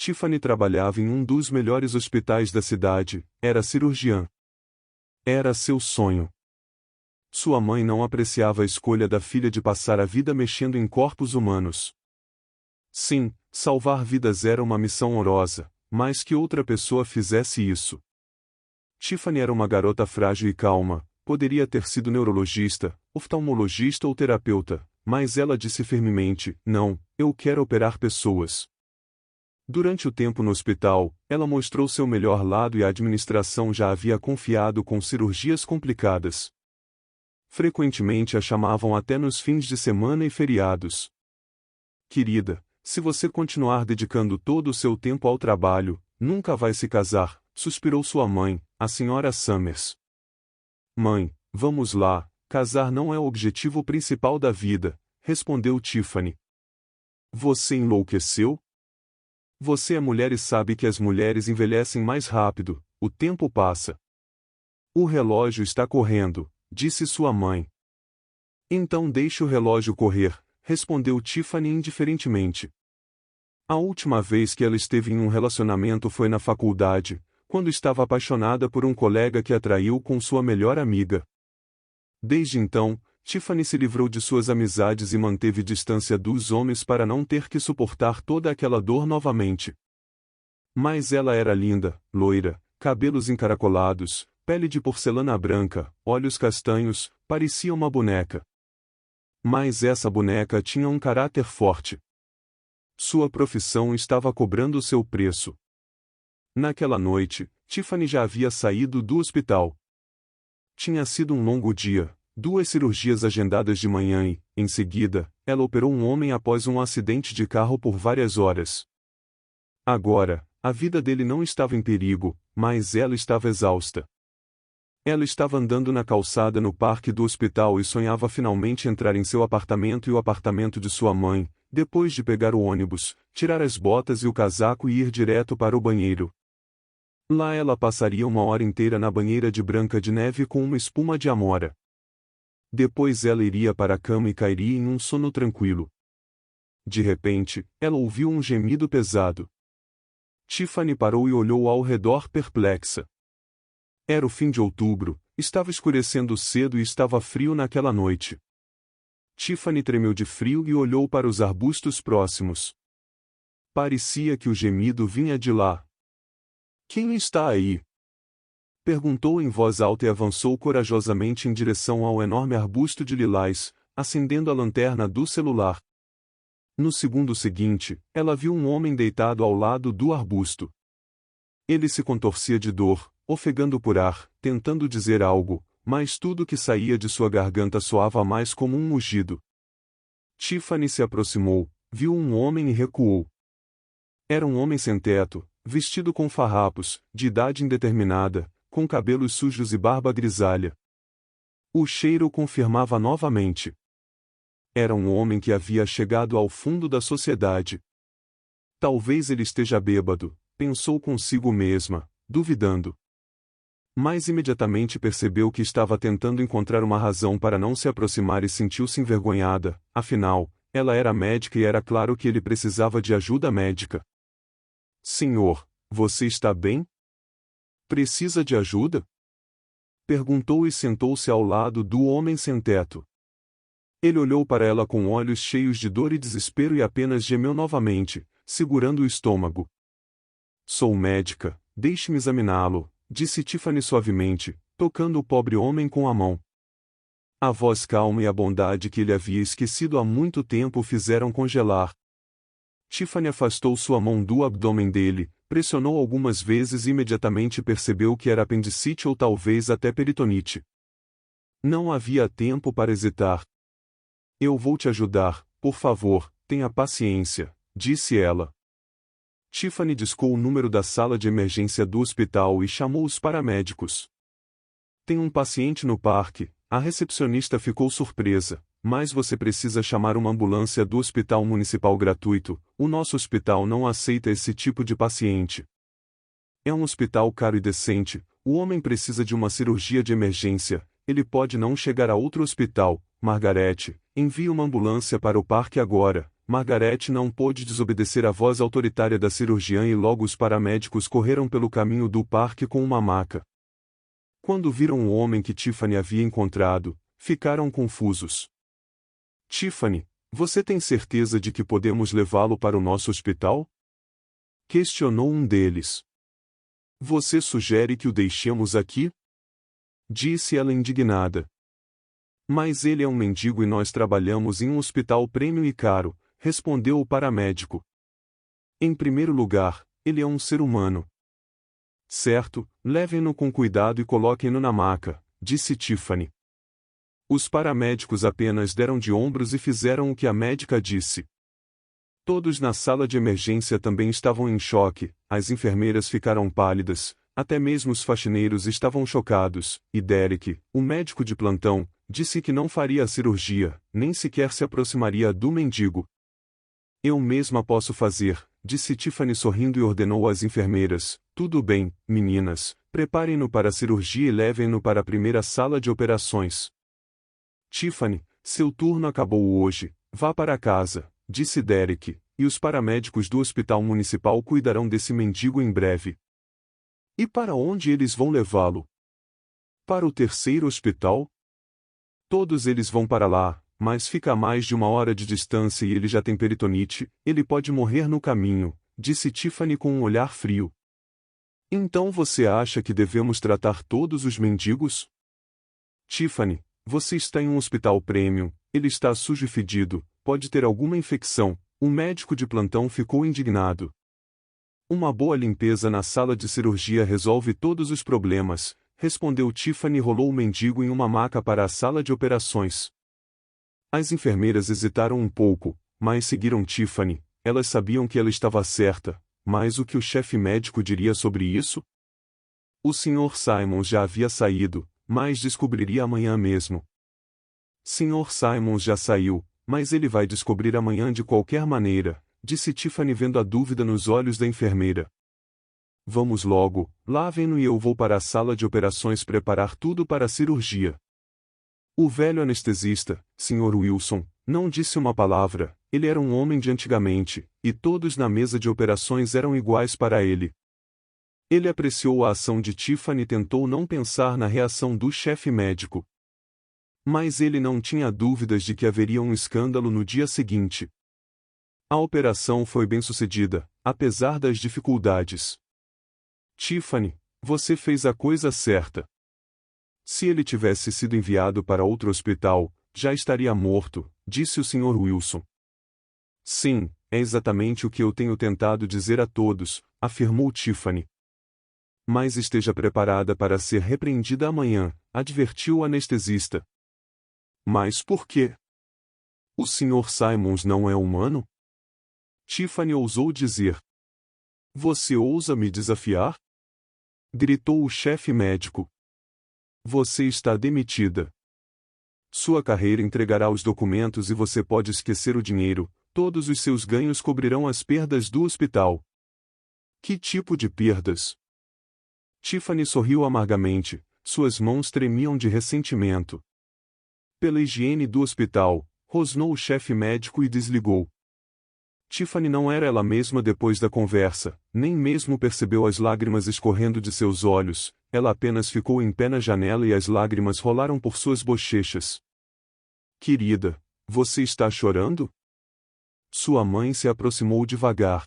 Tiffany trabalhava em um dos melhores hospitais da cidade, era cirurgiã. Era seu sonho. Sua mãe não apreciava a escolha da filha de passar a vida mexendo em corpos humanos. Sim, salvar vidas era uma missão honrosa, mas que outra pessoa fizesse isso. Tiffany era uma garota frágil e calma, poderia ter sido neurologista, oftalmologista ou terapeuta, mas ela disse firmemente: não, eu quero operar pessoas. Durante o tempo no hospital, ela mostrou seu melhor lado e a administração já havia confiado com cirurgias complicadas. Frequentemente a chamavam até nos fins de semana e feriados. Querida, se você continuar dedicando todo o seu tempo ao trabalho, nunca vai se casar, suspirou sua mãe, a senhora Summers. Mãe, vamos lá, casar não é o objetivo principal da vida, respondeu Tiffany. Você enlouqueceu? Você é mulher e sabe que as mulheres envelhecem mais rápido, o tempo passa. O relógio está correndo, disse sua mãe. Então deixe o relógio correr, respondeu Tiffany indiferentemente. A última vez que ela esteve em um relacionamento foi na faculdade, quando estava apaixonada por um colega que a traiu com sua melhor amiga. Desde então, Tiffany se livrou de suas amizades e manteve distância dos homens para não ter que suportar toda aquela dor novamente. Mas ela era linda, loira, cabelos encaracolados, pele de porcelana branca, olhos castanhos, parecia uma boneca. Mas essa boneca tinha um caráter forte. Sua profissão estava cobrando seu preço. Naquela noite, Tiffany já havia saído do hospital. Tinha sido um longo dia. 2 cirurgias agendadas de manhã e, em seguida, ela operou um homem após um acidente de carro por várias horas. Agora, a vida dele não estava em perigo, mas ela estava exausta. Ela estava andando na calçada no parque do hospital e sonhava finalmente entrar em seu apartamento e o apartamento de sua mãe, depois de pegar o ônibus, tirar as botas e o casaco e ir direto para o banheiro. Lá ela passaria uma hora inteira na banheira de Branca de Neve com uma espuma de amora. Depois ela iria para a cama e cairia em um sono tranquilo. De repente, ela ouviu um gemido pesado. Tiffany parou e olhou ao redor perplexa. Era o fim de outubro, estava escurecendo cedo e estava frio naquela noite. Tiffany tremeu de frio e olhou para os arbustos próximos. Parecia que o gemido vinha de lá. Quem está aí? Perguntou em voz alta e avançou corajosamente em direção ao enorme arbusto de lilás, acendendo a lanterna do celular. No segundo seguinte, ela viu um homem deitado ao lado do arbusto. Ele se contorcia de dor, ofegando por ar, tentando dizer algo, mas tudo que saía de sua garganta soava mais como um mugido. Tiffany se aproximou, viu um homem e recuou. Era um homem sem teto, vestido com farrapos, de idade indeterminada, com cabelos sujos e barba grisalha. O cheiro confirmava novamente. Era um homem que havia chegado ao fundo da sociedade. Talvez ele esteja bêbado, pensou consigo mesma, duvidando. Mas imediatamente percebeu que estava tentando encontrar uma razão para não se aproximar e sentiu-se envergonhada, afinal, ela era médica e era claro que ele precisava de ajuda médica. Senhor, você está bem? Precisa de ajuda? Perguntou e sentou-se ao lado do homem sem teto. Ele olhou para ela com olhos cheios de dor e desespero e apenas gemeu novamente, segurando o estômago. Sou médica, deixe-me examiná-lo, disse Tiffany suavemente, tocando o pobre homem com a mão. A voz calma e a bondade que ele havia esquecido há muito tempo o fizeram congelar. Tiffany afastou sua mão do abdômen dele, pressionou algumas vezes e imediatamente percebeu que era apendicite ou talvez até peritonite. Não havia tempo para hesitar. Eu vou te ajudar, por favor, tenha paciência, disse ela. Tiffany discou o número da sala de emergência do hospital e chamou os paramédicos. Tem um paciente no parque, a recepcionista ficou surpresa, mas você precisa chamar uma ambulância do hospital municipal gratuito, o nosso hospital não aceita esse tipo de paciente. É um hospital caro e decente, o homem precisa de uma cirurgia de emergência, ele pode não chegar a outro hospital. Margarete, envie uma ambulância para o parque agora, Margaret não pôde desobedecer à voz autoritária da cirurgiã e logo os paramédicos correram pelo caminho do parque com uma maca. Quando viram o homem que Tiffany havia encontrado, ficaram confusos. Tiffany, você tem certeza de que podemos levá-lo para o nosso hospital? Questionou um deles. Você sugere que o deixemos aqui? Disse ela indignada. Mas ele é um mendigo e nós trabalhamos em um hospital premium e caro, respondeu o paramédico. Em primeiro lugar, ele é um ser humano. Certo, levem-no com cuidado e coloquem-no na maca, disse Tiffany. Os paramédicos apenas deram de ombros e fizeram o que a médica disse. Todos na sala de emergência também estavam em choque, as enfermeiras ficaram pálidas, até mesmo os faxineiros estavam chocados, e Derek, o médico de plantão, disse que não faria a cirurgia, nem sequer se aproximaria do mendigo. Eu mesma posso fazer, disse Tiffany sorrindo e ordenou às enfermeiras, tudo bem, meninas, preparem-no para a cirurgia e levem-no para a primeira sala de operações. Tiffany, seu turno acabou hoje, vá para casa, disse Derek, e os paramédicos do hospital municipal cuidarão desse mendigo em breve. E para onde eles vão levá-lo? Para o terceiro hospital? Todos eles vão para lá, mas fica a mais de 1 hora de distância e ele já tem peritonite, ele pode morrer no caminho, disse Tiffany com um olhar frio. Então você acha que devemos tratar todos os mendigos? Tiffany, você está em um hospital premium, ele está sujo e fedido, pode ter alguma infecção, o médico de plantão ficou indignado. Uma boa limpeza na sala de cirurgia resolve todos os problemas, respondeu Tiffany e rolou o mendigo em uma maca para a sala de operações. As enfermeiras hesitaram um pouco, mas seguiram Tiffany, elas sabiam que ela estava certa, mas o que o chefe médico diria sobre isso? O Sr. Simons já havia saído, mas descobriria amanhã mesmo. Sr. Simons já saiu, mas ele vai descobrir amanhã de qualquer maneira, disse Tiffany vendo a dúvida nos olhos da enfermeira. Vamos logo, lavem-no e eu vou para a sala de operações preparar tudo para a cirurgia. O velho anestesista, Sr. Wilson, não disse uma palavra, ele era um homem de antigamente, e todos na mesa de operações eram iguais para ele. Ele apreciou a ação de Tiffany e tentou não pensar na reação do chefe médico. Mas ele não tinha dúvidas de que haveria um escândalo no dia seguinte. A operação foi bem-sucedida, apesar das dificuldades. Tiffany, você fez a coisa certa. Se ele tivesse sido enviado para outro hospital, já estaria morto, disse o Sr. Wilson. Sim, é exatamente o que eu tenho tentado dizer a todos, afirmou Tiffany. Mas esteja preparada para ser repreendida amanhã, advertiu o anestesista. Mas por quê? O Sr. Simons não é humano? Tiffany ousou dizer. Você ousa me desafiar? Gritou o chefe médico. Você está demitida. Sua carreira entregará os documentos e você pode esquecer o dinheiro, todos os seus ganhos cobrirão as perdas do hospital. Que tipo de perdas? Tiffany sorriu amargamente, suas mãos tremiam de ressentimento. Pela higiene do hospital, rosnou o chefe médico e desligou. Tiffany não era ela mesma depois da conversa, nem mesmo percebeu as lágrimas escorrendo de seus olhos, ela apenas ficou em pé na janela e as lágrimas rolaram por suas bochechas. Querida, você está chorando? Sua mãe se aproximou devagar.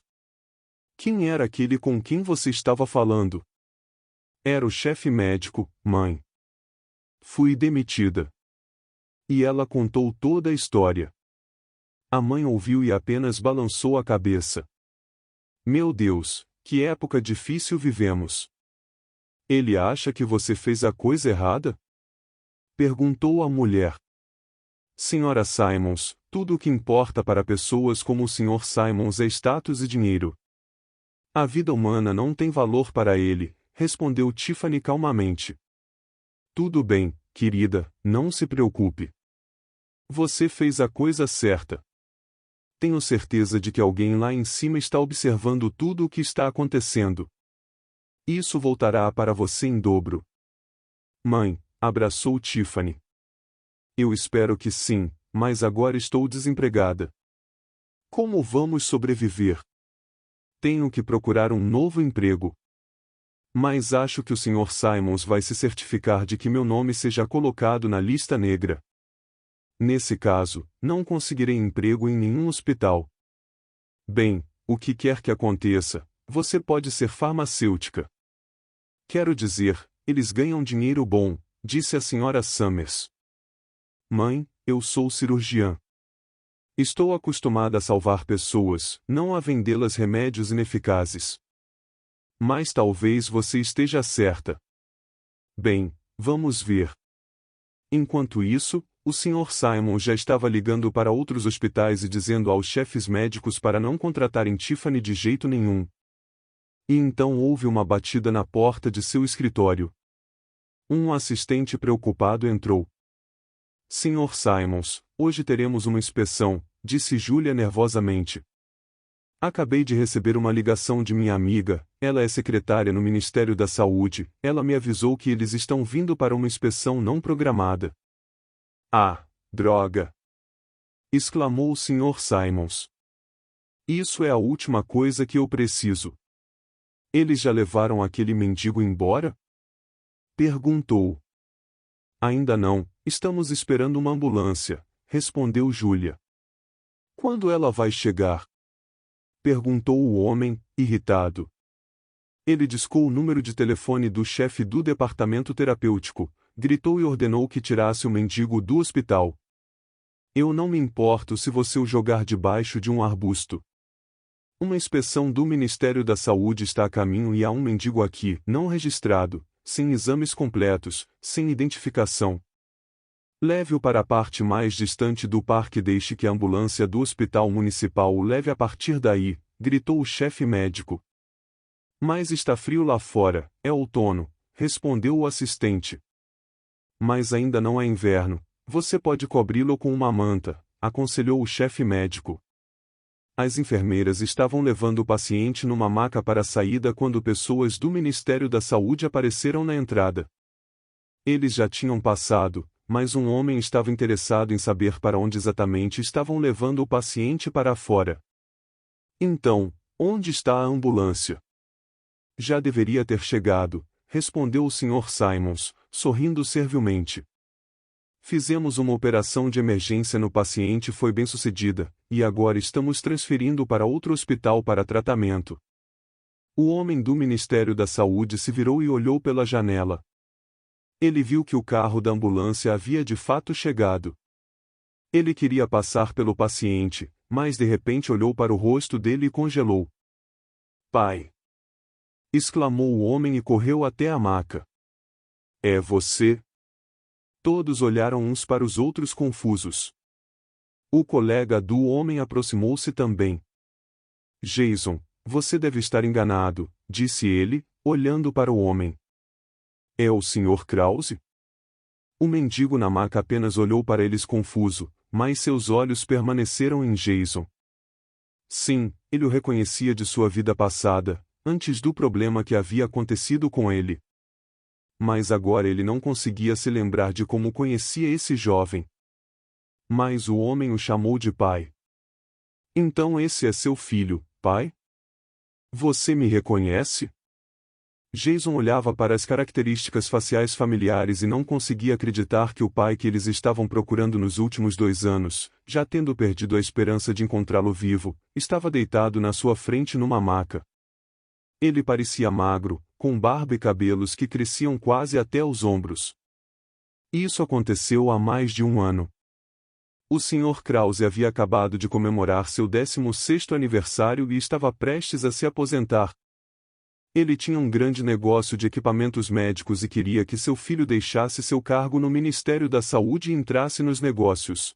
Quem era aquele com quem você estava falando? Era o chefe médico, mãe. Fui demitida. E ela contou toda a história. A mãe ouviu e apenas balançou a cabeça. Meu Deus, que época difícil vivemos. Ele acha que você fez a coisa errada? Perguntou a mulher. Senhora Simons, tudo o que importa para pessoas como o Sr. Simons é status e dinheiro. A vida humana não tem valor para ele, respondeu Tiffany calmamente. Tudo bem, querida, não se preocupe. Você fez a coisa certa. Tenho certeza de que alguém lá em cima está observando tudo o que está acontecendo. Isso voltará para você em dobro. Mãe, abraçou Tiffany. Eu espero que sim, mas agora estou desempregada. Como vamos sobreviver? Tenho que procurar um novo emprego. Mas acho que o Sr. Simons vai se certificar de que meu nome seja colocado na lista negra. Nesse caso, não conseguirei emprego em nenhum hospital. Bem, o que quer que aconteça, você pode ser farmacêutica. Quero dizer, eles ganham dinheiro bom, disse a Sra. Summers. Mãe, eu sou cirurgiã. Estou acostumada a salvar pessoas, não a vendê-las remédios ineficazes. Mas talvez você esteja certa. Bem, vamos ver. Enquanto isso, o Sr. Simon já estava ligando para outros hospitais e dizendo aos chefes médicos para não contratarem Tiffany de jeito nenhum. E então houve uma batida na porta de seu escritório. Um assistente preocupado entrou. Sr. Simons, hoje teremos uma inspeção, disse Julia nervosamente. Acabei de receber uma ligação de minha amiga, ela é secretária no Ministério da Saúde, ela me avisou que eles estão vindo para uma inspeção não programada. Ah, droga! Exclamou o Sr. Simons. Isso é a última coisa que eu preciso. Eles já levaram aquele mendigo embora? Perguntou. Ainda não, estamos esperando uma ambulância, respondeu Julia. Quando ela vai chegar? Perguntou o homem, irritado. Ele discou o número de telefone do chefe do departamento terapêutico, gritou e ordenou que tirasse o mendigo do hospital. Eu não me importo se você o jogar debaixo de um arbusto. Uma inspeção do Ministério da Saúde está a caminho e há um mendigo aqui, não registrado, sem exames completos, sem identificação. Leve-o para a parte mais distante do parque e deixe que a ambulância do hospital municipal o leve a partir daí, gritou o chefe médico. Mas está frio lá fora, é outono, respondeu o assistente. Mas ainda não é inverno, você pode cobri-lo com uma manta, aconselhou o chefe médico. As enfermeiras estavam levando o paciente numa maca para a saída quando pessoas do Ministério da Saúde apareceram na entrada. Eles já tinham passado, mas um homem estava interessado em saber para onde exatamente estavam levando o paciente para fora. Então, onde está a ambulância? Já deveria ter chegado, respondeu o Sr. Simons, sorrindo servilmente. Fizemos uma operação de emergência no paciente e foi bem-sucedida, e agora estamos transferindo para outro hospital para tratamento. O homem do Ministério da Saúde se virou e olhou pela janela. Ele viu que o carro da ambulância havia de fato chegado. Ele queria passar pelo paciente, mas de repente olhou para o rosto dele e congelou. Pai! Exclamou o homem e correu até a maca. É você? Todos olharam uns para os outros confusos. O colega do homem aproximou-se também. Jason, você deve estar enganado, disse ele, olhando para o homem. É o Sr. Krause? O mendigo na maca apenas olhou para eles confuso, mas seus olhos permaneceram em Jason. Sim, ele o reconhecia de sua vida passada, antes do problema que havia acontecido com ele. Mas agora ele não conseguia se lembrar de como conhecia esse jovem. Mas o homem o chamou de pai. Então esse é seu filho, pai? Você me reconhece? Jason olhava para as características faciais familiares e não conseguia acreditar que o pai que eles estavam procurando nos últimos 2 anos, já tendo perdido a esperança de encontrá-lo vivo, estava deitado na sua frente numa maca. Ele parecia magro, com barba e cabelos que cresciam quase até os ombros. Isso aconteceu há mais de 1 ano. O Sr. Krause havia acabado de comemorar seu 16º aniversário e estava prestes a se aposentar. Ele tinha um grande negócio de equipamentos médicos e queria que seu filho deixasse seu cargo no Ministério da Saúde e entrasse nos negócios.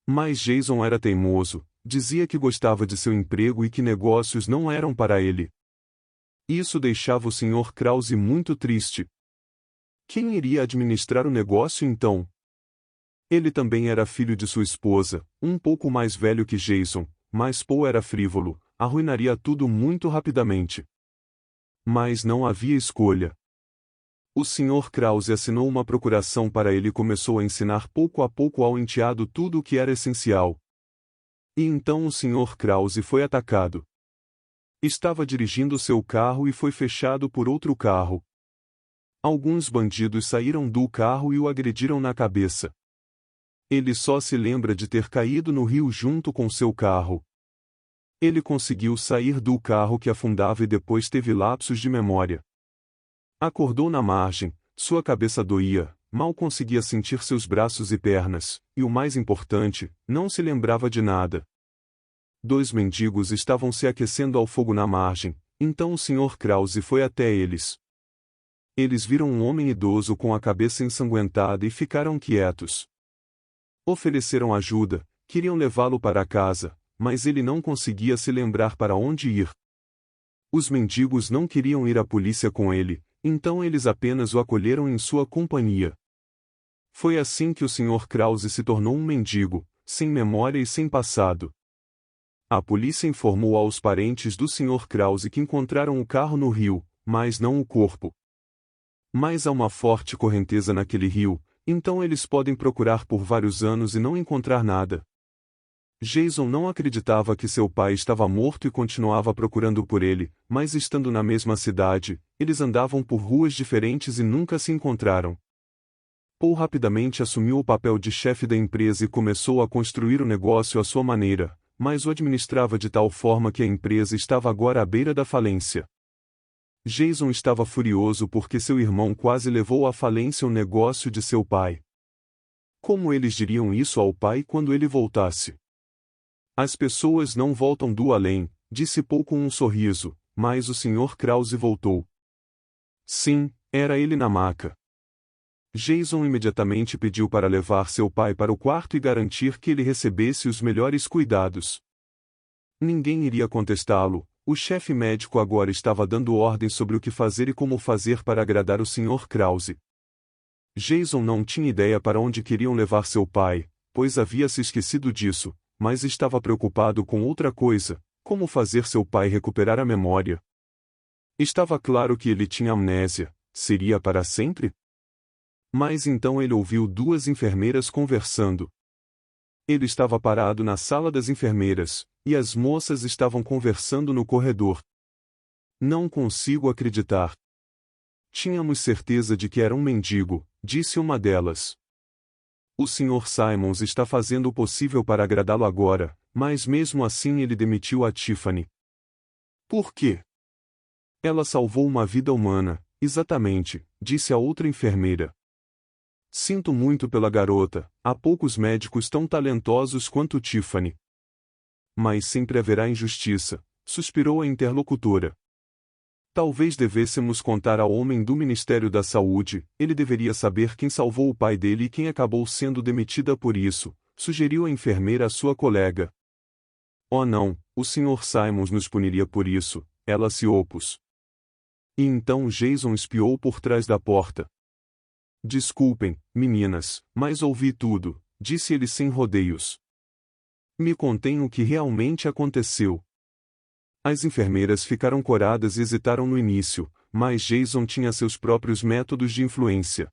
Mas Jason era teimoso, dizia que gostava de seu emprego e que negócios não eram para ele. Isso deixava o Sr. Krause muito triste. Quem iria administrar o negócio então? Ele também era filho de sua esposa, um pouco mais velho que Jason, mas Paul era frívolo, arruinaria tudo muito rapidamente. Mas não havia escolha. O Sr. Krause assinou uma procuração para ele e começou a ensinar pouco a pouco ao enteado tudo o que era essencial. E então o Sr. Krause foi atacado. Estava dirigindo seu carro e foi fechado por outro carro. Alguns bandidos saíram do carro e o agrediram na cabeça. Ele só se lembra de ter caído no rio junto com seu carro. Ele conseguiu sair do carro que afundava e depois teve lapsos de memória. Acordou na margem, sua cabeça doía, mal conseguia sentir seus braços e pernas, e o mais importante, não se lembrava de nada. 2 mendigos estavam se aquecendo ao fogo na margem, então o Sr. Krause foi até eles. Eles viram um homem idoso com a cabeça ensanguentada e ficaram quietos. Ofereceram ajuda, queriam levá-lo para casa, mas ele não conseguia se lembrar para onde ir. Os mendigos não queriam ir à polícia com ele, então eles apenas o acolheram em sua companhia. Foi assim que o Sr. Krause se tornou um mendigo, sem memória e sem passado. A polícia informou aos parentes do Sr. Krause que encontraram o carro no rio, mas não o corpo. Mas há uma forte correnteza naquele rio, então eles podem procurar por vários anos e não encontrar nada. Jason não acreditava que seu pai estava morto e continuava procurando por ele, mas estando na mesma cidade, eles andavam por ruas diferentes e nunca se encontraram. Paul rapidamente assumiu o papel de chefe da empresa e começou a construir o negócio à sua maneira, mas o administrava de tal forma que a empresa estava agora à beira da falência. Jason estava furioso porque seu irmão quase levou à falência o negócio de seu pai. Como eles diriam isso ao pai quando ele voltasse? As pessoas não voltam do além, disse Paul com um sorriso, mas o Sr. Krause voltou. Sim, era ele na maca. Jason imediatamente pediu para levar seu pai para o quarto e garantir que ele recebesse os melhores cuidados. Ninguém iria contestá-lo, o chefe médico agora estava dando ordens sobre o que fazer e como fazer para agradar o Sr. Krause. Jason não tinha ideia para onde queriam levar seu pai, pois havia se esquecido disso, mas estava preocupado com outra coisa, como fazer seu pai recuperar a memória. Estava claro que ele tinha amnésia, seria para sempre? Mas então ele ouviu 2 enfermeiras conversando. Ele estava parado na sala das enfermeiras, e as moças estavam conversando no corredor. Não consigo acreditar. Tínhamos certeza de que era um mendigo, disse uma delas. O Sr. Simons está fazendo o possível para agradá-lo agora, mas mesmo assim ele demitiu a Tiffany. Por quê? Ela salvou uma vida humana, exatamente, disse a outra enfermeira. Sinto muito pela garota, há poucos médicos tão talentosos quanto Tiffany. Mas sempre haverá injustiça, suspirou a interlocutora. Talvez devêssemos contar ao homem do Ministério da Saúde, ele deveria saber quem salvou o pai dele e quem acabou sendo demitida por isso, sugeriu a enfermeira à sua colega. Oh não, o Sr. Simons nos puniria por isso, ela se opôs. E então Jason espiou por trás da porta. Desculpem, meninas, mas ouvi tudo, disse ele sem rodeios. Me contem o que realmente aconteceu. As enfermeiras ficaram coradas e hesitaram no início, mas Jason tinha seus próprios métodos de influência.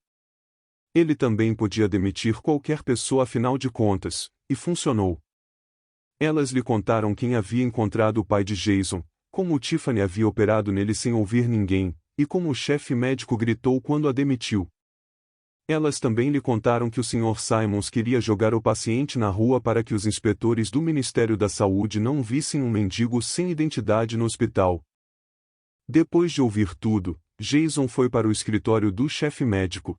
Ele também podia demitir qualquer pessoa afinal de contas, e funcionou. Elas lhe contaram quem havia encontrado o pai de Jason, como Tiffany havia operado nele sem ouvir ninguém, e como o chefe médico gritou quando a demitiu. Elas também lhe contaram que o Sr. Simons queria jogar o paciente na rua para que os inspetores do Ministério da Saúde não vissem um mendigo sem identidade no hospital. Depois de ouvir tudo, Jason foi para o escritório do chefe médico.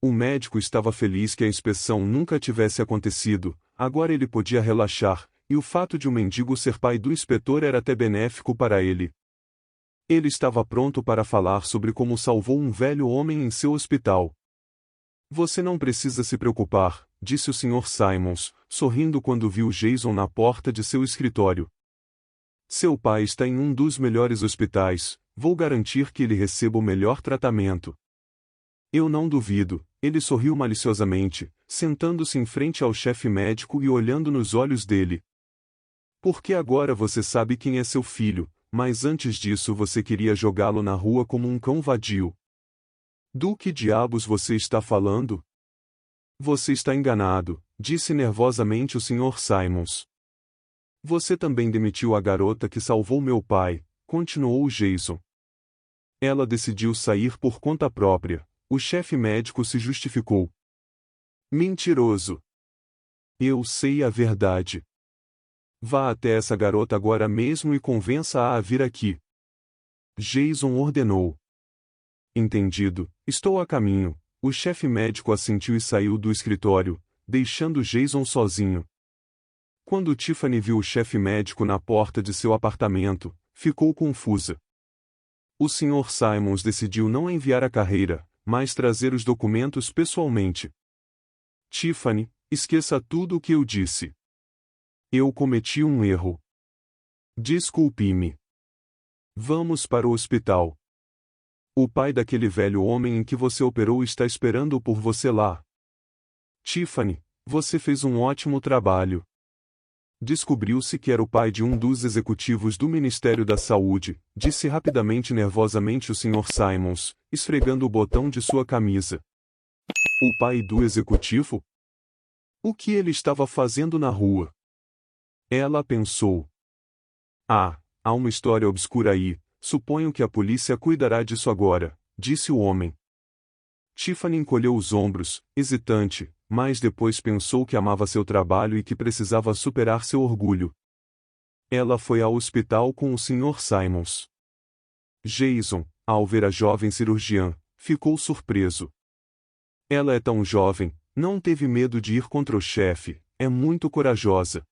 O médico estava feliz que a inspeção nunca tivesse acontecido, agora ele podia relaxar, e o fato de o mendigo ser pai do inspetor era até benéfico para ele. Ele estava pronto para falar sobre como salvou um velho homem em seu hospital. Você não precisa se preocupar, disse o Sr. Simons, sorrindo quando viu Jason na porta de seu escritório. Seu pai está em um dos melhores hospitais, vou garantir que ele receba o melhor tratamento. Eu não duvido, ele sorriu maliciosamente, sentando-se em frente ao chefe médico e olhando nos olhos dele. Porque agora você sabe quem é seu filho, mas antes disso você queria jogá-lo na rua como um cão vadio. Do que diabos você está falando? Você está enganado, disse nervosamente o Sr. Simons. Você também demitiu a garota que salvou meu pai, continuou Jason. Ela decidiu sair por conta própria, o chefe médico se justificou. Mentiroso. Eu sei a verdade. Vá até essa garota agora mesmo e convença-a a vir aqui. Jason ordenou. Entendido, estou a caminho. O chefe médico assentiu e saiu do escritório, deixando Jason sozinho. Quando Tiffany viu o chefe médico na porta de seu apartamento, ficou confusa. O Sr. Simons decidiu não enviar a carreira, mas trazer os documentos pessoalmente. Tiffany, esqueça tudo o que eu disse. Eu cometi um erro. Desculpe-me. Vamos para o hospital. O pai daquele velho homem em que você operou está esperando por você lá. Tiffany, você fez um ótimo trabalho. Descobriu-se que era o pai de um dos executivos do Ministério da Saúde, disse rapidamente e nervosamente o Sr. Simons, esfregando o botão de sua camisa. O pai do executivo? O que ele estava fazendo na rua? Ela pensou. Ah, há uma história obscura aí, suponho que a polícia cuidará disso agora, disse o homem. Tiffany encolheu os ombros, hesitante, mas depois pensou que amava seu trabalho e que precisava superar seu orgulho. Ela foi ao hospital com o Sr. Simons. Jason, ao ver a jovem cirurgiã, ficou surpreso. Ela é tão jovem, não teve medo de ir contra o chefe, é muito corajosa.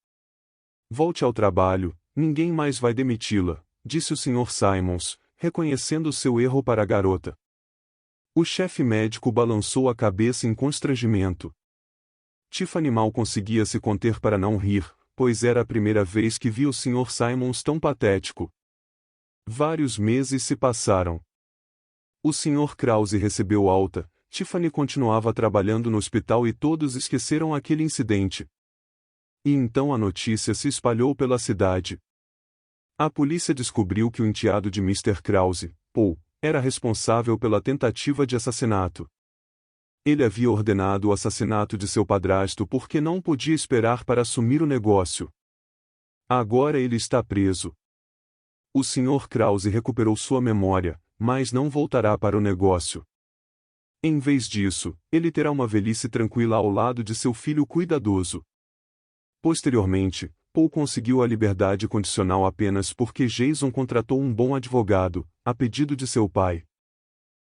Volte ao trabalho, ninguém mais vai demiti-la, disse o Sr. Simons, reconhecendo seu erro para a garota. O chefe médico balançou a cabeça em constrangimento. Tiffany mal conseguia se conter para não rir, pois era a primeira vez que via o Sr. Simons tão patético. Vários meses se passaram. O Sr. Krause recebeu alta, Tiffany continuava trabalhando no hospital e todos esqueceram aquele incidente. E então a notícia se espalhou pela cidade. A polícia descobriu que o enteado de Mr. Krause, Paul, era responsável pela tentativa de assassinato. Ele havia ordenado o assassinato de seu padrasto porque não podia esperar para assumir o negócio. Agora ele está preso. O Sr. Krause recuperou sua memória, mas não voltará para o negócio. Em vez disso, ele terá uma velhice tranquila ao lado de seu filho cuidadoso. Posteriormente, Paul conseguiu a liberdade condicional apenas porque Jason contratou um bom advogado, a pedido de seu pai.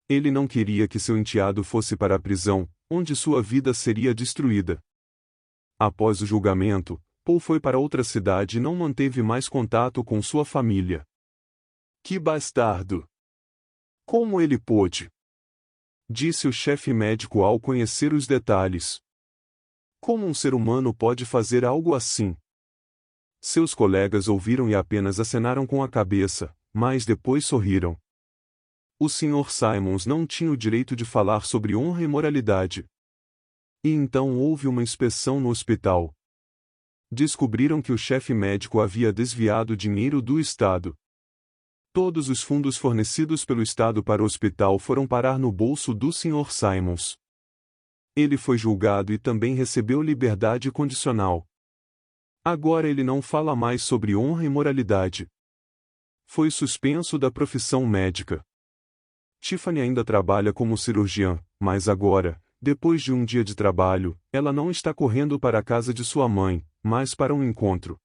Ele não queria que seu enteado fosse para a prisão, onde sua vida seria destruída. Após o julgamento, Paul foi para outra cidade e não manteve mais contato com sua família. Que bastardo! Como ele pôde? Disse o chefe médico ao conhecer os detalhes. Como um ser humano pode fazer algo assim? Seus colegas ouviram e apenas acenaram com a cabeça, mas depois sorriram. O Sr. Simons não tinha o direito de falar sobre honra e moralidade. E então houve uma inspeção no hospital. Descobriram que o chefe médico havia desviado dinheiro do Estado. Todos os fundos fornecidos pelo Estado para o hospital foram parar no bolso do Sr. Simons. Ele foi julgado e também recebeu liberdade condicional. Agora ele não fala mais sobre honra e moralidade. Foi suspenso da profissão médica. Tiffany ainda trabalha como cirurgiã, mas agora, depois de um dia de trabalho, ela não está correndo para a casa de sua mãe, mas para um encontro.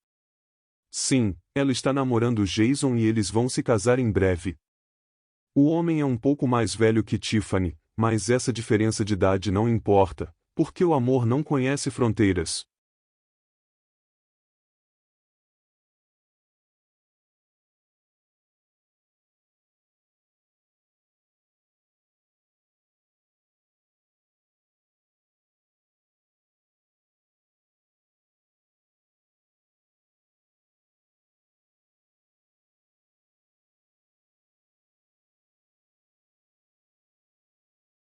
Sim, ela está namorando Jason e eles vão se casar em breve. O homem é um pouco mais velho que Tiffany, mas essa diferença de idade não importa, porque o amor não conhece fronteiras.